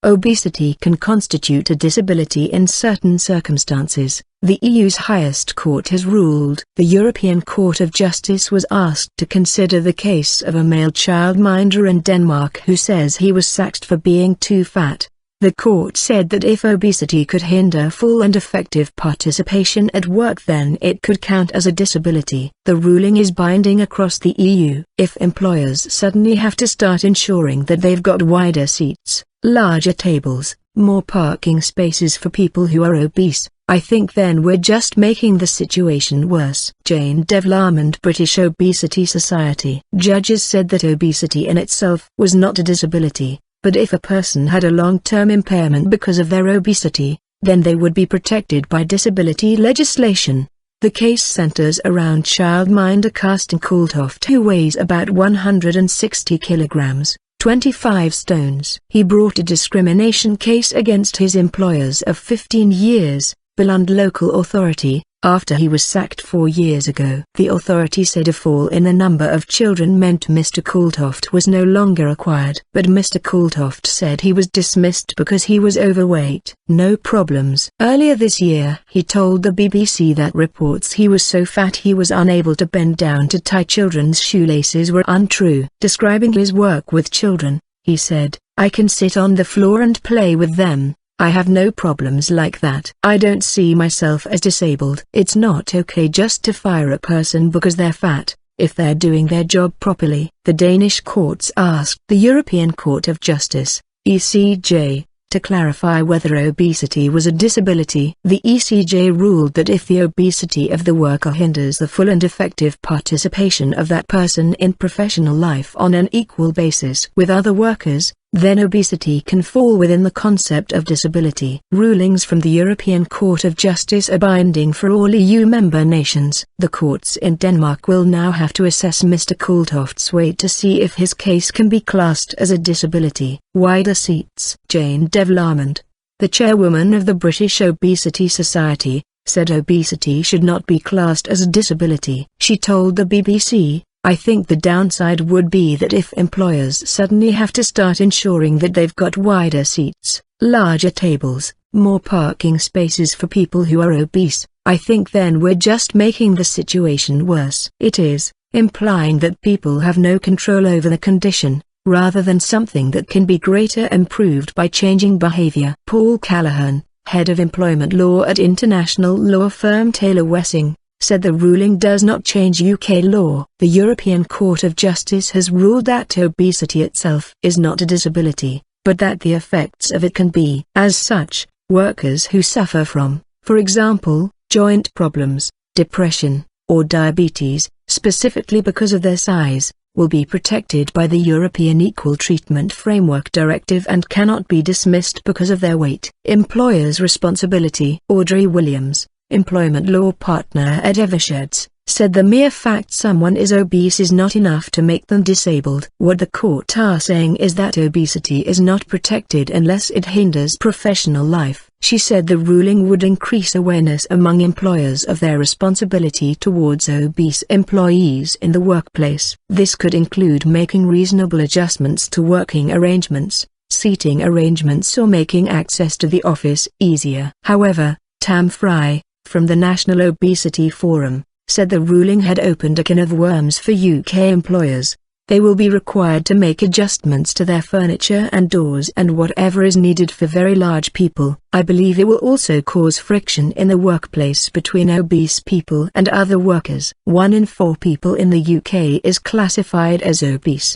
Obesity can constitute a disability in certain circumstances, the EU's highest court has ruled. The European Court of Justice was asked to consider the case of a male childminder in Denmark who says he was sacked for being too fat. The court said that if obesity could hinder full and effective participation at work, then it could count as a disability. The ruling is binding across the EU. If employers suddenly have to start ensuring that they've got wider seats, larger tables, more parking spaces for people who are obese, I think then we're just making the situation worse. Deville, Almond, British Obesity Society. Judges said that obesity in itself was not a disability, but if a person had a long-term impairment because of their obesity, then they would be protected by disability legislation. The case centers around childminder Carsten Kultoft, who weighs about 160 kilograms, 25 stones. He brought a discrimination case against his employers of 15 years, Billund local authority, after he was sacked 4 years ago. The authority said a fall in the number of children meant Mr. Kultoft was no longer acquired. But Mr. Kultoft said he was dismissed because he was overweight. No problems. Earlier this year, he told the BBC that reports he was so fat he was unable to bend down to tie children's shoelaces were untrue. Describing his work with children, he said, "I can sit on the floor and play with them. I have no problems like that. I don't see myself as disabled." It's not okay just to fire a person because they're fat, if they're doing their job properly. The Danish courts asked the European Court of Justice, ECJ, to clarify whether obesity was a disability. The ECJ ruled that if the obesity of the worker hinders the full and effective participation of that person in professional life on an equal basis with other workers, then obesity can fall within the concept of disability. Rulings from the European Court of Justice are binding for all EU member nations. The courts in Denmark will now have to assess Mr. Kultoft's weight to see if his case can be classed as a disability. Wider seats. Deville, Almond, the chairwoman of the British Obesity Society, said obesity should not be classed as a disability. She told the BBC, "I think the downside would be that if employers suddenly have to start ensuring that they've got wider seats, larger tables, more parking spaces for people who are obese, I think then we're just making the situation worse." It is, implying that people have no control over the condition, rather than something that can be greater improved by changing behavior. Paul Callaghan, head of employment law at international law firm Taylor Wessing, said the ruling does not change UK law. The European Court of Justice has ruled that obesity itself is not a disability, but that the effects of it can be. As such, workers who suffer from, for example, joint problems, depression, or diabetes, specifically because of their size, will be protected by the European Equal Treatment Framework Directive and cannot be dismissed because of their weight. Employers' responsibility. Audrey Williams, employment law partner at Deville, said the mere fact someone is obese is not enough to make them disabled. What the court are saying is that obesity is not protected unless it hinders professional life. She said the ruling would increase awareness among employers of their responsibility towards obese employees in the workplace. This could include making reasonable adjustments to working arrangements, seating arrangements, or making access to the office easier. However, Tam Fry, from the National Obesity Forum, said the ruling had opened a can of worms for UK employers. They will be required to make adjustments to their furniture and doors and whatever is needed for very large people. "I believe it will also cause friction in the workplace between obese people and other workers. 1 in 4 people in the UK is classified as obese.